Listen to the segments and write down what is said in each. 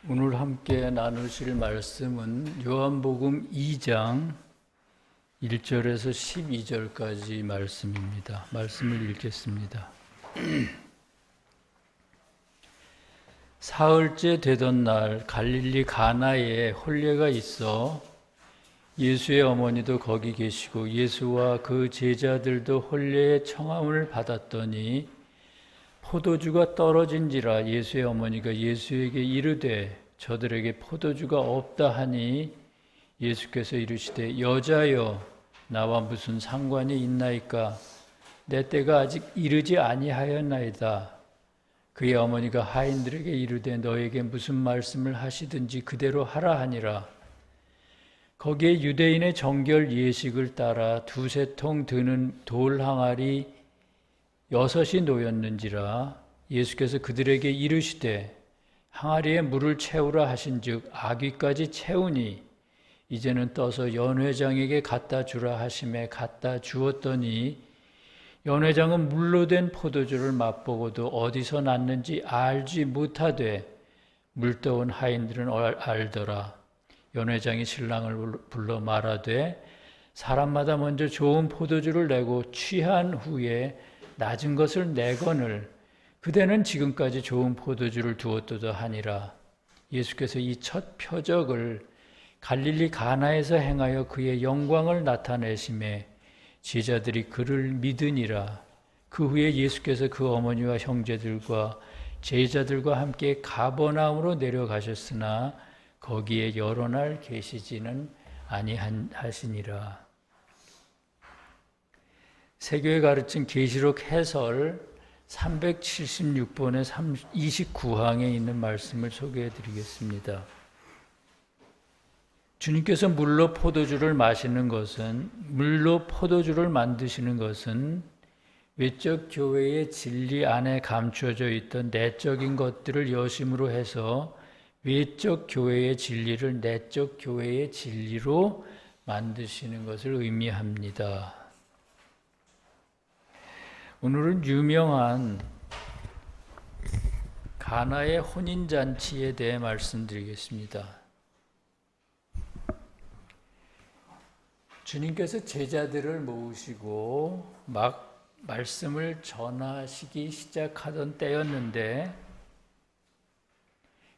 오늘 함께 나누실 말씀은 요한복음 2장 1절에서 12절까지 말씀입니다. 말씀을 읽겠습니다. 사흘째 되던 날 갈릴리 가나에 혼례가 있어 예수의 어머니도 거기 계시고 예수와 그 제자들도 혼례의 청함을 받았더니 포도주가 떨어진지라 예수의 어머니가 예수에게 이르되 저들에게 포도주가 없다 하니 예수께서 이르시되 여자여 나와 무슨 상관이 있나이까 내 때가 아직 이르지 아니하였나이다. 그의 어머니가 하인들에게 이르되 너에게 무슨 말씀을 하시든지 그대로 하라 하니라. 거기에 유대인의 정결 예식을 따라 두세 통 드는 돌 항아리 6이 놓였는지라. 예수께서 그들에게 이르시되 항아리에 물을 채우라 하신즉 아귀까지 채우니 이제는 떠서 연회장에게 갖다 주라 하심에 갖다 주었더니 연회장은 물로 된 포도주를 맛보고도 어디서 났는지 알지 못하되 물떠온 하인들은 알더라. 연회장이 신랑을 불러 말하되 사람마다 먼저 좋은 포도주를 내고 취한 후에 낮은 것을 내거늘 그대는 지금까지 좋은 포도주를 두었도다 하니라. 예수께서 이 첫 표적을 갈릴리 가나에서 행하여 그의 영광을 나타내심에 제자들이 그를 믿으니라. 그 후에 예수께서 그 어머니와 형제들과 제자들과 함께 가버나움으로 내려가셨으나 거기에 여러 날 계시지는 아니하시니라. 세교에 가르친 계시록 해설 376번의 29항에 있는 말씀을 소개해 드리겠습니다. 주님께서 물로 포도주를 마시는 것은, 물로 포도주를 만드시는 것은 외적 교회의 진리 안에 감추어져 있던 내적인 것들을 여심으로 해서 외적 교회의 진리를 내적 교회의 진리로 만드시는 것을 의미합니다. 오늘은 유명한 가나의 혼인잔치에 대해 말씀드리겠습니다. 주님께서 제자들을 모으시고 막 말씀을 전하시기 시작하던 때였는데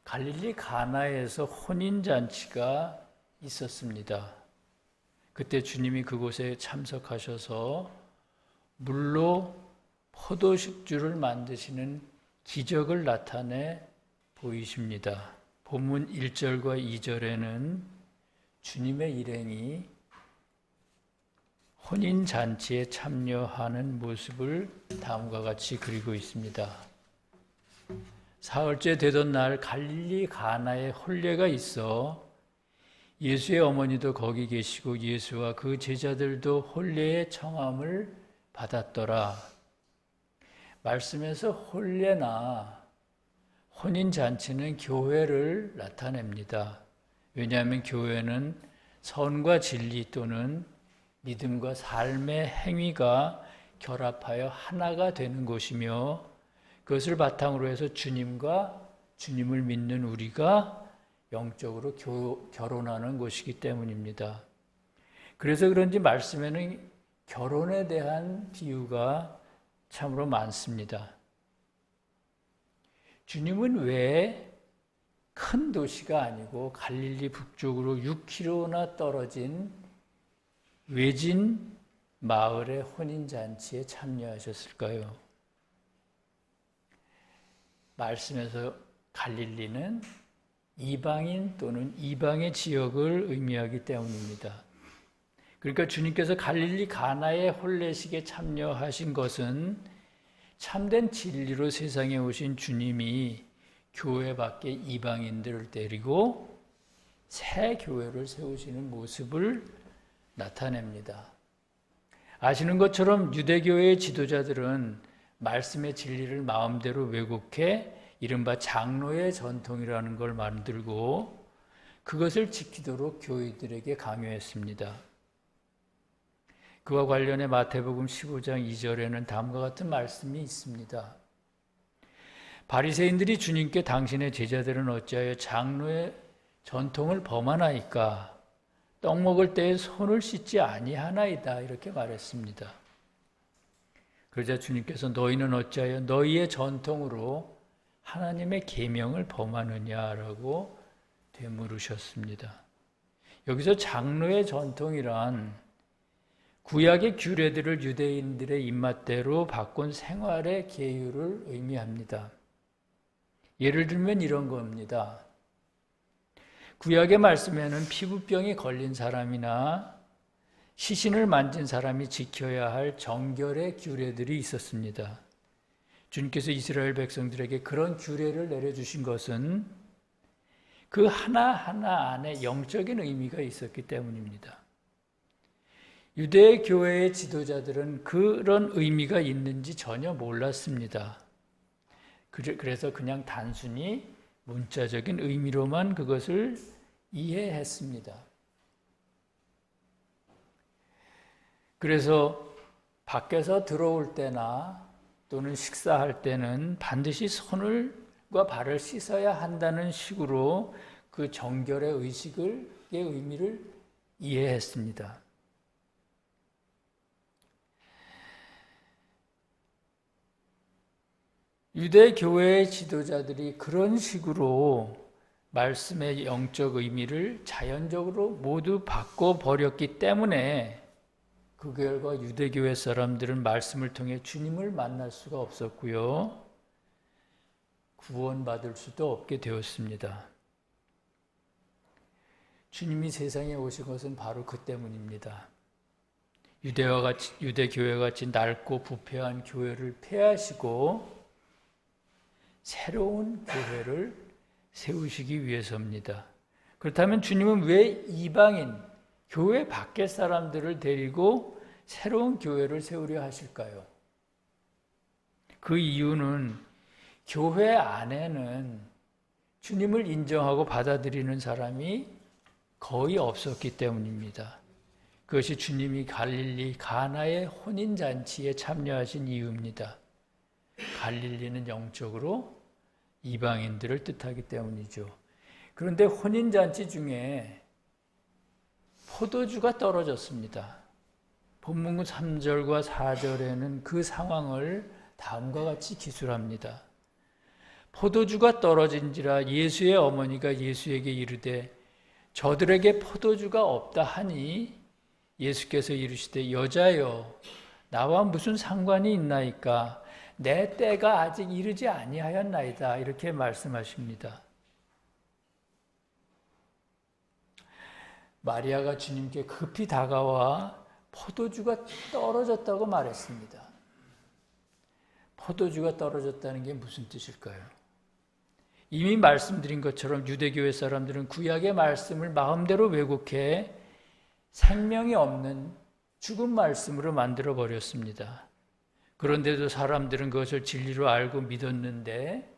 갈릴리 가나에서 혼인잔치가 있었습니다. 그때 주님이 그곳에 참석하셔서 물로 포도식주를 만드시는 기적을 나타내 보이십니다. 본문 1절과 2절에는 주님의 일행이 혼인잔치에 참여하는 모습을 다음과 같이 그리고 있습니다. 사흘째 되던 날 갈릴리 가나에 혼례가 있어 예수의 어머니도 거기 계시고 예수와 그 제자들도 혼례의 청함을 받았더라. 말씀에서 혼례나 혼인잔치는 교회를 나타냅니다. 왜냐하면 교회는 선과 진리 또는 믿음과 삶의 행위가 결합하여 하나가 되는 곳이며 그것을 바탕으로 해서 주님과 주님을 믿는 우리가 영적으로 결혼하는 곳이기 때문입니다. 그래서 그런지 말씀에는 결혼에 대한 비유가 참으로 많습니다. 주님은 왜 큰 도시가 아니고 갈릴리 북쪽으로 6km나 떨어진 외진 마을의 혼인잔치에 참여하셨을까요? 말씀에서 갈릴리는 이방인 또는 이방의 지역을 의미하기 때문입니다. 그러니까 주님께서 갈릴리 가나의 혼례식에 참여하신 것은 참된 진리로 세상에 오신 주님이 교회 밖에 이방인들을 데리고 새 교회를 세우시는 모습을 나타냅니다. 아시는 것처럼 유대교회의 지도자들은 말씀의 진리를 마음대로 왜곡해 이른바 장로의 전통이라는 걸 만들고 그것을 지키도록 교인들에게 강요했습니다. 그와 관련해 마태복음 15장 2절에는 다음과 같은 말씀이 있습니다. 바리새인들이 주님께 당신의 제자들은 어찌하여 장로의 전통을 범하나이까? 떡 먹을 때에 손을 씻지 아니하나이다. 이렇게 말했습니다. 그러자 주님께서 너희는 어찌하여 너희의 전통으로 하나님의 계명을 범하느냐라고 되물으셨습니다. 여기서 장로의 전통이란 구약의 규례들을 유대인들의 입맛대로 바꾼 생활의 계율을 의미합니다. 예를 들면 이런 겁니다. 구약의 말씀에는 피부병이 걸린 사람이나 시신을 만진 사람이 지켜야 할 정결의 규례들이 있었습니다. 주님께서 이스라엘 백성들에게 그런 규례를 내려주신 것은 그 하나하나 안에 영적인 의미가 있었기 때문입니다. 유대 교회의 지도자들은 그런 의미가 있는지 전혀 몰랐습니다. 그래서 그냥 단순히 문자적인 의미로만 그것을 이해했습니다. 그래서 밖에서 들어올 때나 또는 식사할 때는 반드시 손과 발을 씻어야 한다는 식으로 그 정결의 의식의 의미를 이해했습니다. 유대 교회의 지도자들이 그런 식으로 말씀의 영적 의미를 자연적으로 모두 바꿔버렸기 때문에 그 결과 유대교회 사람들은 말씀을 통해 주님을 만날 수가 없었고요. 구원받을 수도 없게 되었습니다. 주님이 세상에 오신 것은 바로 그 때문입니다. 유대교회와 같이 낡고 부패한 교회를 폐하시고 새로운 교회를 세우시기 위해서입니다. 그렇다면 주님은 왜 이방인, 교회 밖의 사람들을 데리고 새로운 교회를 세우려 하실까요? 그 이유는 교회 안에는 주님을 인정하고 받아들이는 사람이 거의 없었기 때문입니다. 그것이 주님이 갈릴리 가나의 혼인잔치에 참여하신 이유입니다. 갈릴리는 영적으로 이방인들을 뜻하기 때문이죠. 그런데 혼인잔치 중에 포도주가 떨어졌습니다. 본문 3절과 4절에는 그 상황을 다음과 같이 기술합니다. 포도주가 떨어진지라 예수의 어머니가 예수에게 이르되 저들에게 포도주가 없다 하니 예수께서 이르시되 여자여 나와 무슨 상관이 있나이까 내 때가 아직 이르지 아니하였나이다 이렇게 말씀하십니다. 마리아가 주님께 급히 다가와 포도주가 떨어졌다고 말했습니다. 포도주가 떨어졌다는 게 무슨 뜻일까요? 이미 말씀드린 것처럼 유대교회 사람들은 구약의 말씀을 마음대로 왜곡해 생명이 없는 죽은 말씀으로 만들어 버렸습니다. 그런데도 사람들은 그것을 진리로 알고 믿었는데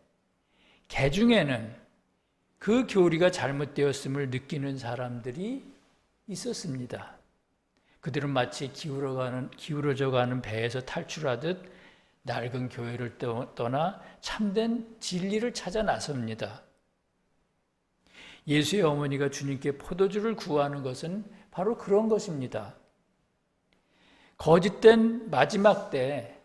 개중에는 그 교리가 잘못되었음을 느끼는 사람들이 있었습니다. 그들은 마치 기울어져 가는 배에서 탈출하듯 낡은 교회를 떠나 참된 진리를 찾아 나섭니다. 예수의 어머니가 주님께 포도주를 구하는 것은 바로 그런 것입니다. 거짓된 마지막 때,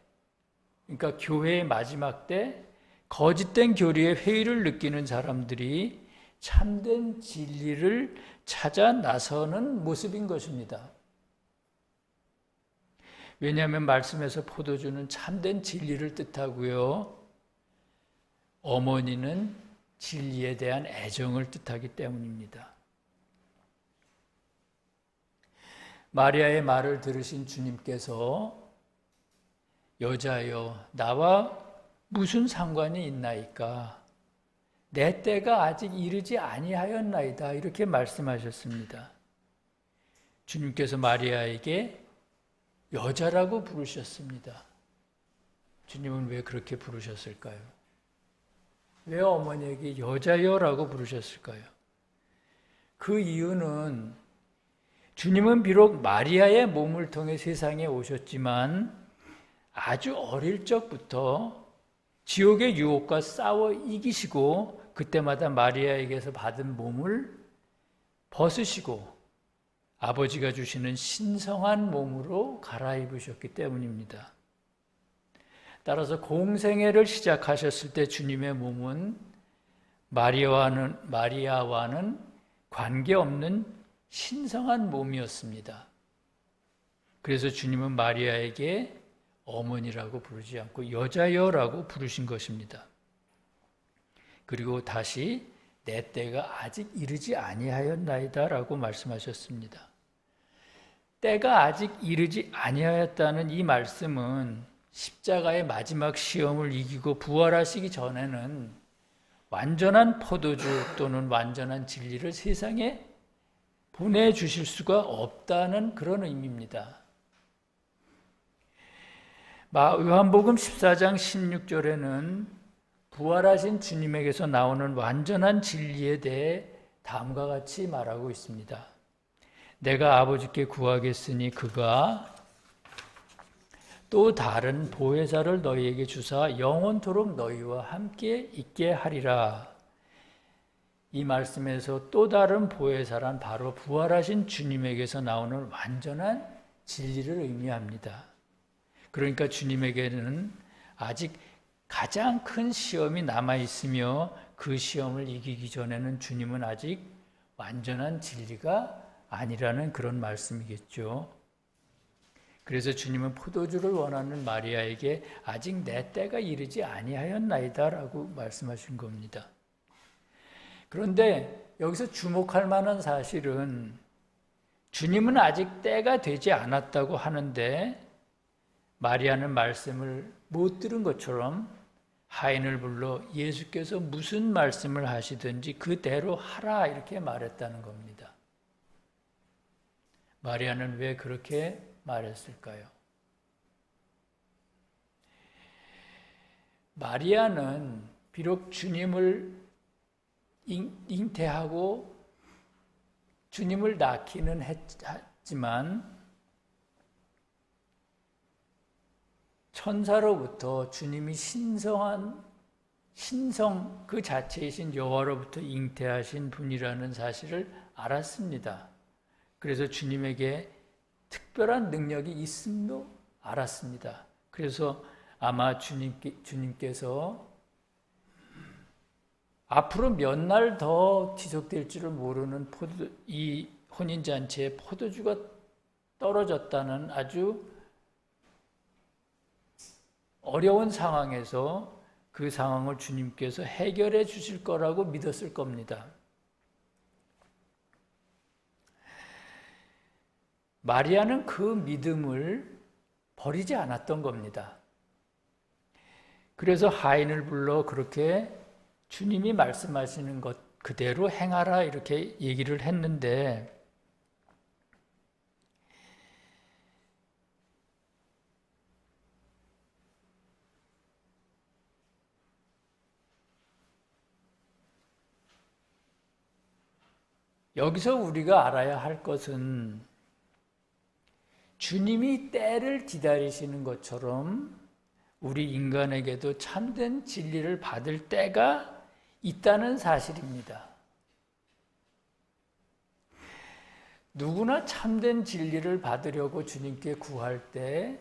그러니까 교회의 마지막 때 거짓된 교리의 회의를 느끼는 사람들이 참된 진리를 찾아 나서는 모습인 것입니다. 왜냐하면 말씀에서 포도주는 참된 진리를 뜻하고요. 어머니는 진리에 대한 애정을 뜻하기 때문입니다. 마리아의 말을 들으신 주님께서 여자여 나와 무슨 상관이 있나이까 내 때가 아직 이르지 아니하였나이다 이렇게 말씀하셨습니다. 주님께서 마리아에게 여자라고 부르셨습니다. 주님은 왜 그렇게 부르셨을까요? 왜 어머니에게 여자여라고 부르셨을까요? 그 이유는 주님은 비록 마리아의 몸을 통해 세상에 오셨지만 아주 어릴 적부터 지옥의 유혹과 싸워 이기시고 그때마다 마리아에게서 받은 몸을 벗으시고 아버지가 주시는 신성한 몸으로 갈아입으셨기 때문입니다. 따라서 공생애를 시작하셨을 때 주님의 몸은 마리아와는 관계없는 신성한 몸이었습니다. 그래서 주님은 마리아에게 어머니라고 부르지 않고 여자여라고 부르신 것입니다. 그리고 다시 내 때가 아직 이르지 아니하였나이다 라고 말씀하셨습니다. 때가 아직 이르지 아니하였다는 이 말씀은 십자가의 마지막 시험을 이기고 부활하시기 전에는 완전한 포도주 또는 완전한 진리를 세상에 보내주실 수가 없다는 그런 의미입니다. 요한복음 14장 16절에는 부활하신 주님에게서 나오는 완전한 진리에 대해 다음과 같이 말하고 있습니다. 내가 아버지께 구하겠으니 그가 또 다른 보혜사를 너희에게 주사 영원토록 너희와 함께 있게 하리라. 이 말씀에서 또 다른 보혜사란 바로 부활하신 주님에게서 나오는 완전한 진리를 의미합니다. 그러니까 주님에게는 아직 가장 큰 시험이 남아있으며 그 시험을 이기기 전에는 주님은 아직 완전한 진리가 아니라는 그런 말씀이겠죠. 그래서 주님은 포도주를 원하는 마리아에게 아직 내 때가 이르지 아니하였나이다 라고 말씀하신 겁니다. 그런데 여기서 주목할 만한 사실은 주님은 아직 때가 되지 않았다고 하는데 마리아는 말씀을 못 들은 것처럼 하인을 불러 예수께서 무슨 말씀을 하시든지 그대로 하라 이렇게 말했다는 겁니다. 마리아는 왜 그렇게 말했을까요? 마리아는 비록 주님을 잉태하고 주님을 낳기는 했지만 천사로부터 주님이 신성 그 자체이신 여호와로부터 잉태하신 분이라는 사실을 알았습니다. 그래서 주님에게 특별한 능력이 있음도 알았습니다. 그래서 아마 주님께서 앞으로 몇 날 더 지속될 줄을 모르는 이 혼인잔치에 포도주가 떨어졌다는 아주 어려운 상황에서 그 상황을 주님께서 해결해 주실 거라고 믿었을 겁니다. 마리아는 그 믿음을 버리지 않았던 겁니다. 그래서 하인을 불러 그렇게 주님이 말씀하시는 것 그대로 행하라 이렇게 얘기를 했는데 여기서 우리가 알아야 할 것은 주님이 때를 기다리시는 것처럼 우리 인간에게도 참된 진리를 받을 때가 있다는 사실입니다. 누구나 참된 진리를 받으려고 주님께 구할 때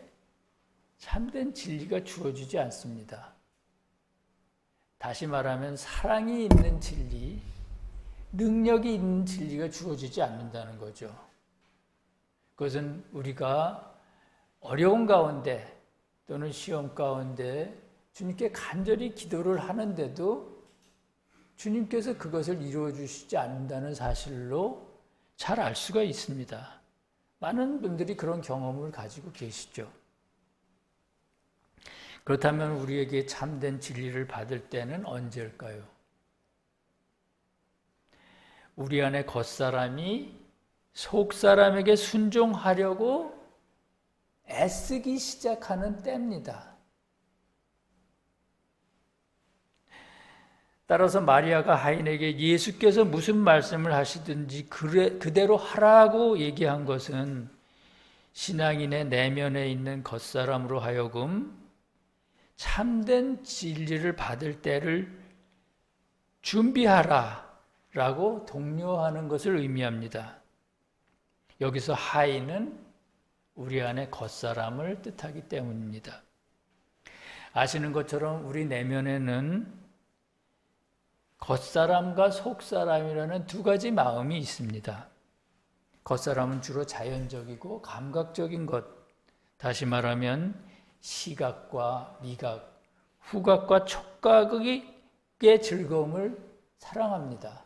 참된 진리가 주어지지 않습니다. 다시 말하면 사랑이 있는 진리, 능력이 있는 진리가 주어지지 않는다는 거죠. 그것은 우리가 어려운 가운데 또는 시험 가운데 주님께 간절히 기도를 하는데도 주님께서 그것을 이루어 주시지 않는다는 사실로 잘 알 수가 있습니다. 많은 분들이 그런 경험을 가지고 계시죠. 그렇다면 우리에게 참된 진리를 받을 때는 언제일까요? 우리 안에 겉사람이 속사람에게 순종하려고 애쓰기 시작하는 때입니다. 따라서 마리아가 하인에게 예수께서 무슨 말씀을 하시든지 그대로 하라고 얘기한 것은 신앙인의 내면에 있는 겉사람으로 하여금 참된 진리를 받을 때를 준비하라 라고 독려하는 것을 의미합니다. 여기서 하인은 우리 안에 겉사람을 뜻하기 때문입니다. 아시는 것처럼 우리 내면에는 겉사람과 속사람이라는 두 가지 마음이 있습니다. 겉사람은 주로 자연적이고 감각적인 것, 다시 말하면 시각과 미각, 후각과 촉각의 즐거움을 사랑합니다.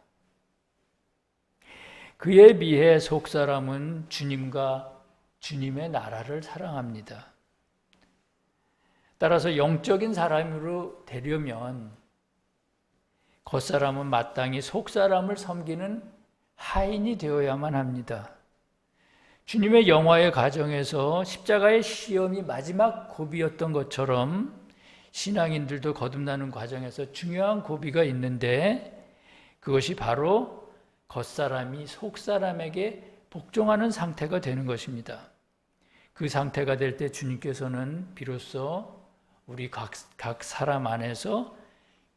그에 비해 속사람은 주님과 주님의 나라를 사랑합니다. 따라서 영적인 사람으로 되려면 겉사람은 마땅히 속사람을 섬기는 하인이 되어야만 합니다. 주님의 영화의 가정에서 십자가의 시험이 마지막 고비였던 것처럼 신앙인들도 거듭나는 과정에서 중요한 고비가 있는데 그것이 바로 겉사람이 속사람에게 복종하는 상태가 되는 것입니다. 그 상태가 될 때 주님께서는 비로소 우리 각 사람 안에서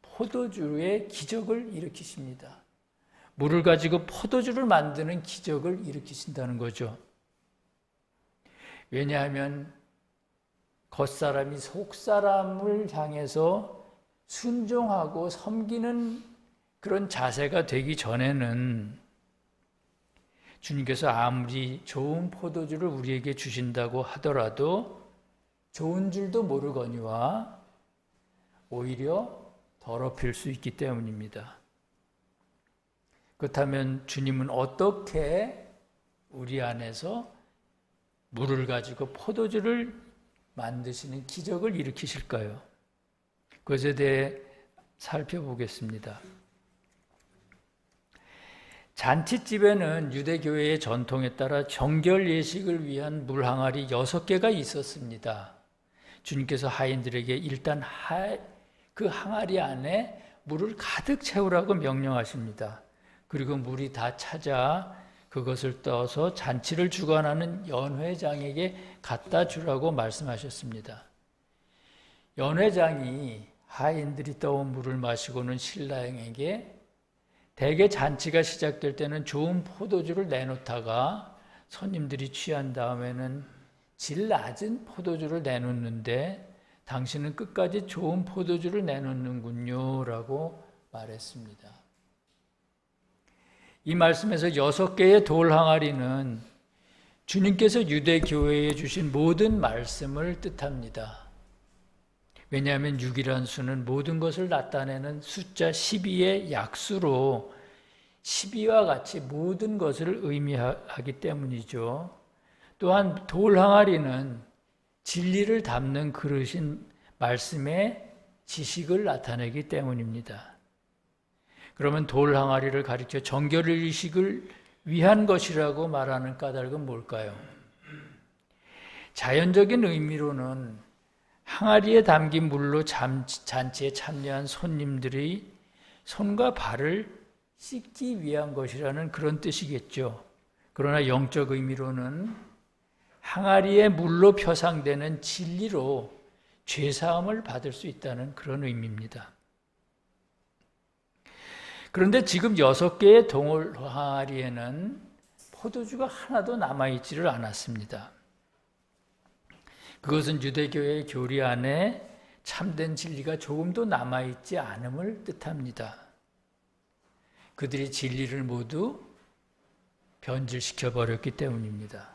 포도주의 기적을 일으키십니다. 물을 가지고 포도주를 만드는 기적을 일으키신다는 거죠. 왜냐하면 겉사람이 속사람을 향해서 순종하고 섬기는 그런 자세가 되기 전에는 주님께서 아무리 좋은 포도주를 우리에게 주신다고 하더라도 좋은 줄도 모르거니와 오히려 더럽힐 수 있기 때문입니다. 그렇다면 주님은 어떻게 우리 안에서 물을 가지고 포도주를 만드시는 기적을 일으키실까요? 그것에 대해 살펴보겠습니다. 잔치집에는 유대교회의 전통에 따라 정결 예식을 위한 물 항아리 6개가 있었습니다. 주님께서 하인들에게 일단 그 항아리 안에 물을 가득 채우라고 명령하십니다. 그리고 물이 다 차자 그것을 떠서 잔치를 주관하는 연회장에게 갖다 주라고 말씀하셨습니다. 연회장이 하인들이 떠온 물을 마시고는 신랑에게 대개 잔치가 시작될 때는 좋은 포도주를 내놓다가 손님들이 취한 다음에는 질 낮은 포도주를 내놓는데 당신은 끝까지 좋은 포도주를 내놓는군요 라고 말했습니다. 이 말씀에서 6개의 돌 항아리는 주님께서 유대교회에 주신 모든 말씀을 뜻합니다. 왜냐하면 6이라는 수는 모든 것을 나타내는 숫자 12의 약수로 12와 같이 모든 것을 의미하기 때문이죠. 또한 돌 항아리는 진리를 담는 그릇인 말씀의 지식을 나타내기 때문입니다. 그러면 돌 항아리를 가리켜 정결의식을 위한 것이라고 말하는 까닭은 뭘까요? 자연적인 의미로는 항아리에 담긴 물로 잔치에 참여한 손님들의 손과 발을 씻기 위한 것이라는 그런 뜻이겠죠. 그러나 영적 의미로는 항아리에 물로 표상되는 진리로 죄사함을 받을 수 있다는 그런 의미입니다. 그런데 지금 6개의 돌 항아리에는 포도주가 하나도 남아있지를 않았습니다. 그것은 유대교의 교리 안에 참된 진리가 조금도 남아있지 않음을 뜻합니다. 그들이 진리를 모두 변질시켜버렸기 때문입니다.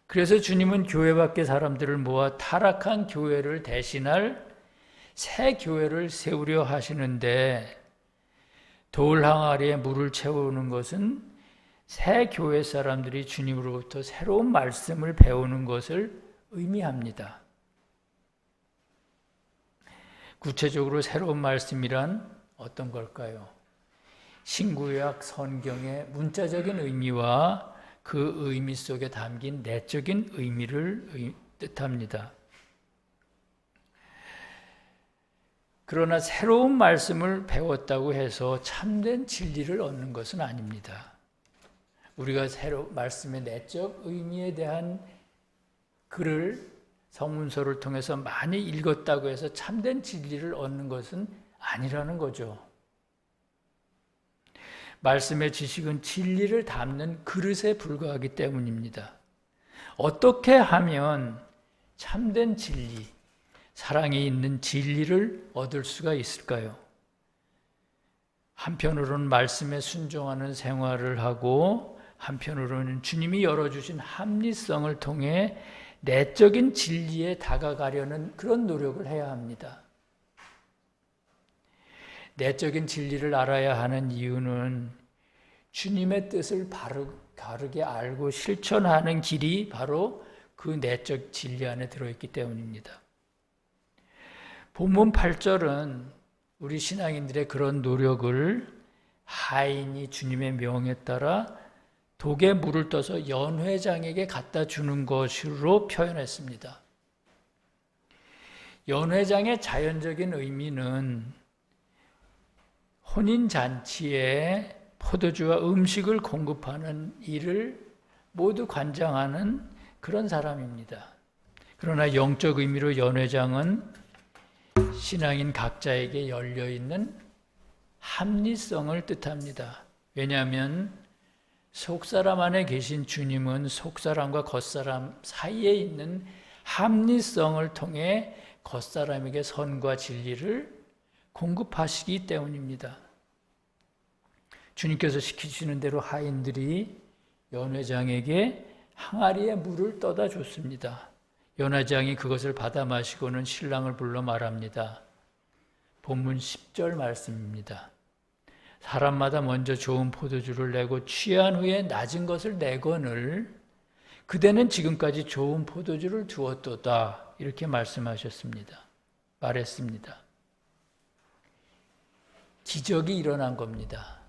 그래서 주님은 교회 밖의 사람들을 모아 타락한 교회를 대신할 새 교회를 세우려 하시는데 돌 항아리에 물을 채우는 것은 새 교회 사람들이 주님으로부터 새로운 말씀을 배우는 것을 의미합니다. 구체적으로 새로운 말씀이란 어떤 걸까요? 신구약 성경의 문자적인 의미와 그 의미 속에 담긴 내적인 의미를 뜻합니다. 그러나 새로운 말씀을 배웠다고 해서 참된 진리를 얻는 것은 아닙니다. 우리가 말씀의 내적 의미에 대한 글을 성문서를 통해서 많이 읽었다고 해서 참된 진리를 얻는 것은 아니라는 거죠. 말씀의 지식은 진리를 담는 그릇에 불과하기 때문입니다. 어떻게 하면 참된 진리, 사랑에 있는 진리를 얻을 수가 있을까요? 한편으로는 말씀에 순종하는 생활을 하고 한편으로는 주님이 열어주신 합리성을 통해 내적인 진리에 다가가려는 그런 노력을 해야 합니다. 내적인 진리를 알아야 하는 이유는 주님의 뜻을 바르게 알고 실천하는 길이 바로 그 내적 진리 안에 들어있기 때문입니다. 본문 8절은 우리 신앙인들의 그런 노력을 하인이 주님의 명에 따라 독에 물을 떠서 연회장에게 갖다 주는 것으로 표현했습니다. 연회장의 자연적인 의미는 혼인잔치에 포도주와 음식을 공급하는 일을 모두 관장하는 그런 사람입니다. 그러나 영적 의미로 연회장은 신앙인 각자에게 열려있는 합리성을 뜻합니다. 왜냐하면 속사람 안에 계신 주님은 속사람과 겉사람 사이에 있는 합리성을 통해 겉사람에게 선과 진리를 공급하시기 때문입니다. 주님께서 시키시는 대로 하인들이 연회장에게 항아리에 물을 떠다 줬습니다. 연회장이 그것을 받아 마시고는 신랑을 불러 말합니다. 본문 10절 말씀입니다. 사람마다 먼저 좋은 포도주를 내고 취한 후에 낮은 것을 내거늘 그대는 지금까지 좋은 포도주를 두었도다. 이렇게 말씀하셨습니다. 말했습니다. 기적이 일어난 겁니다.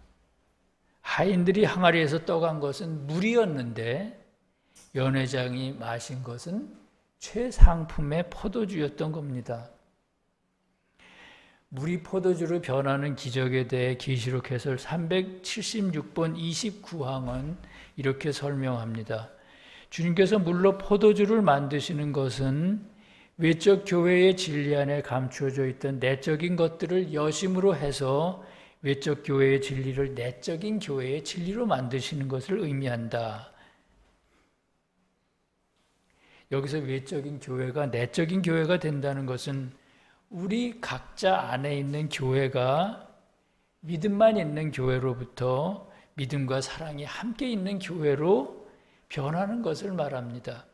하인들이 항아리에서 떠간 것은 물이었는데 연회장이 마신 것은 최상품의 포도주였던 겁니다. 물이 포도주로 변하는 기적에 대해 계시록 해설 376번 29항은 이렇게 설명합니다. 주님께서 물로 포도주를 만드시는 것은 외적 교회의 진리 안에 감추어져 있던 내적인 것들을 여심으로 해서 외적 교회의 진리를 내적인 교회의 진리로 만드시는 것을 의미한다. 여기서 외적인 교회가 내적인 교회가 된다는 것은 우리 각자 안에 있는 교회가 믿음만 있는 교회로부터 믿음과 사랑이 함께 있는 교회로 변하는 것을 말합니다.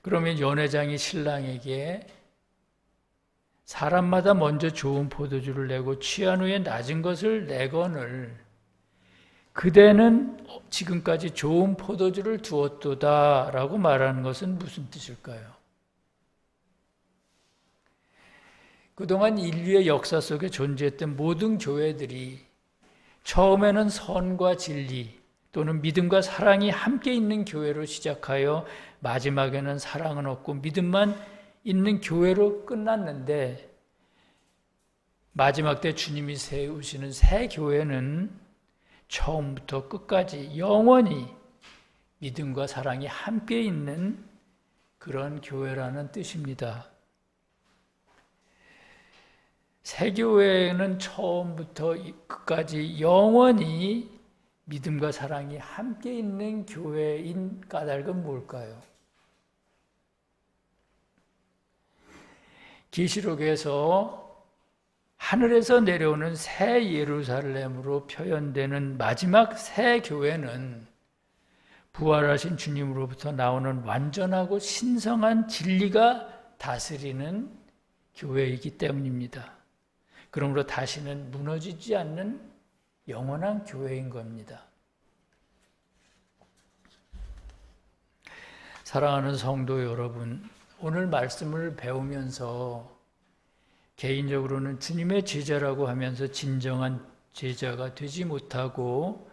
그러면 연회장이 신랑에게 사람마다 먼저 좋은 포도주를 내고 취한 후에 낮은 것을 내거늘 그대는 지금까지 좋은 포도주를 두었도다 라고 말하는 것은 무슨 뜻일까요? 그동안 인류의 역사 속에 존재했던 모든 교회들이 처음에는 선과 진리 또는 믿음과 사랑이 함께 있는 교회로 시작하여 마지막에는 사랑은 없고 믿음만 있는 교회로 끝났는데 마지막 때 주님이 세우시는 새 교회는 처음부터 끝까지 영원히 믿음과 사랑이 함께 있는 그런 교회라는 뜻입니다. 새 교회는 처음부터 끝까지 영원히 믿음과 사랑이 함께 있는 교회인 까닭은 뭘까요? 계시록에서 하늘에서 내려오는 새 예루살렘으로 표현되는 마지막 새 교회는 부활하신 주님으로부터 나오는 완전하고 신성한 진리가 다스리는 교회이기 때문입니다. 그러므로 다시는 무너지지 않는 영원한 교회인 겁니다. 사랑하는 성도 여러분, 오늘 말씀을 배우면서 개인적으로는 주님의 제자라고 하면서 진정한 제자가 되지 못하고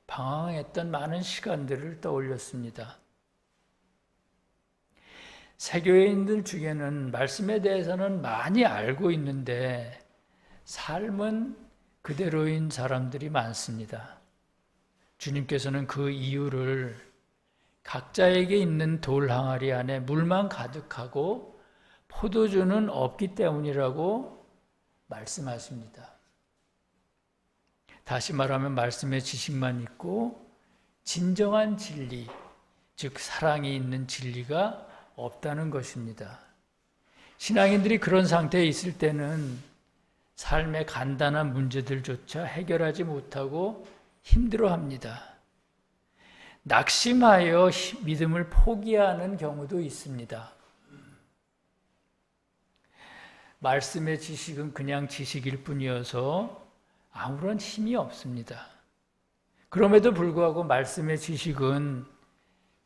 방황했던 많은 시간들을 떠올렸습니다. 세교회인들 중에는 말씀에 대해서는 많이 알고 있는데 삶은 그대로인 사람들이 많습니다. 주님께서는 그 이유를 각자에게 있는 돌 항아리 안에 물만 가득하고 포도주는 없기 때문이라고 말씀하십니다. 다시 말하면 말씀의 지식만 있고 진정한 진리, 즉 사랑이 있는 진리가 없다는 것입니다. 신앙인들이 그런 상태에 있을 때는 삶의 간단한 문제들조차 해결하지 못하고 힘들어합니다. 낙심하여 믿음을 포기하는 경우도 있습니다. 말씀의 지식은 그냥 지식일 뿐이어서 아무런 힘이 없습니다. 그럼에도 불구하고 말씀의 지식은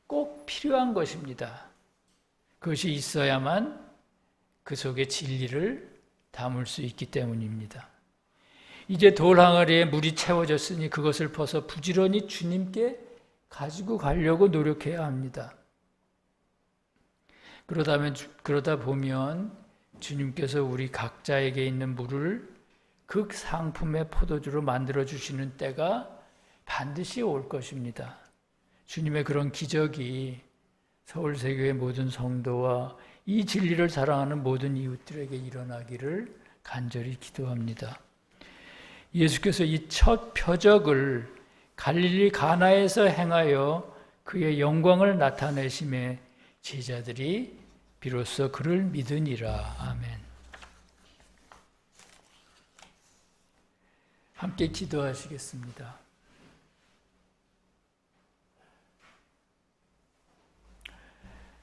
꼭 필요한 것입니다. 그것이 있어야만 그 속에 진리를 담을 수 있기 때문입니다. 이제 돌 항아리에 물이 채워졌으니 그것을 벗어 부지런히 주님께 가지고 가려고 노력해야 합니다. 그러다 보면 주님께서 우리 각자에게 있는 물을 극상품의 포도주로 만들어 주시는 때가 반드시 올 것입니다. 주님의 그런 기적이 서울세교의 모든 성도와 이 진리를 사랑하는 모든 이웃들에게 일어나기를 간절히 기도합니다. 예수께서 이 첫 표적을 갈릴리 가나에서 행하여 그의 영광을 나타내심에 제자들이 비로소 그를 믿으니라. 아멘. 함께 기도하시겠습니다.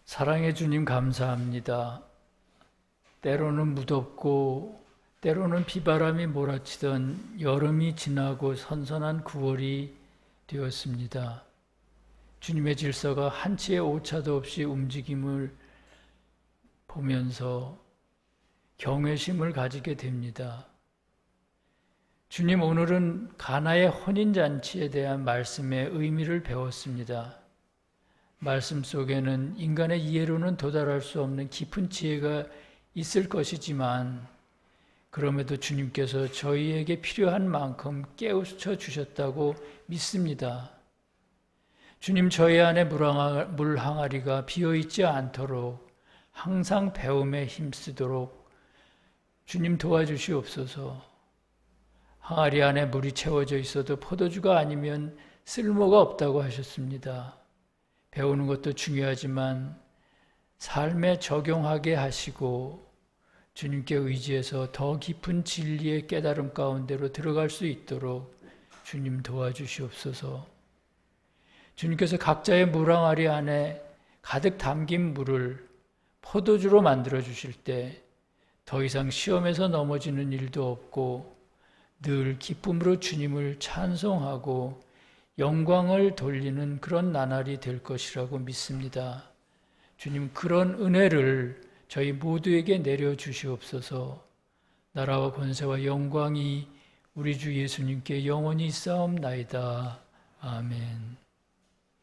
사랑의 주님 감사합니다. 때로는 무덥고 때로는 비바람이 몰아치던 여름이 지나고 선선한 9월이 되었습니다. 주님의 질서가 한치의 오차도 없이 움직임을 보면서 경외심을 가지게 됩니다. 주님, 오늘은 가나의 혼인잔치에 대한 말씀의 의미를 배웠습니다. 말씀 속에는 인간의 이해로는 도달할 수 없는 깊은 지혜가 있을 것이지만 그럼에도 주님께서 저희에게 필요한 만큼 깨우쳐 주셨다고 믿습니다. 주님, 저희 안에 물 항아리가 비어있지 않도록 항상 배움에 힘쓰도록 주님 도와주시옵소서. 항아리 안에 물이 채워져 있어도 포도주가 아니면 쓸모가 없다고 하셨습니다. 배우는 것도 중요하지만 삶에 적용하게 하시고 주님께 의지해서 더 깊은 진리의 깨달음 가운데로 들어갈 수 있도록 주님 도와주시옵소서. 주님께서 각자의 물 항아리 안에 가득 담긴 물을 포도주로 만들어 주실 때 더 이상 시험에서 넘어지는 일도 없고 늘 기쁨으로 주님을 찬송하고 영광을 돌리는 그런 나날이 될 것이라고 믿습니다. 주님, 그런 은혜를 저희 모두에게 내려주시옵소서. 나라와 권세와 영광이 우리 주 예수님께 영원히 쌓옵나이다. 아멘.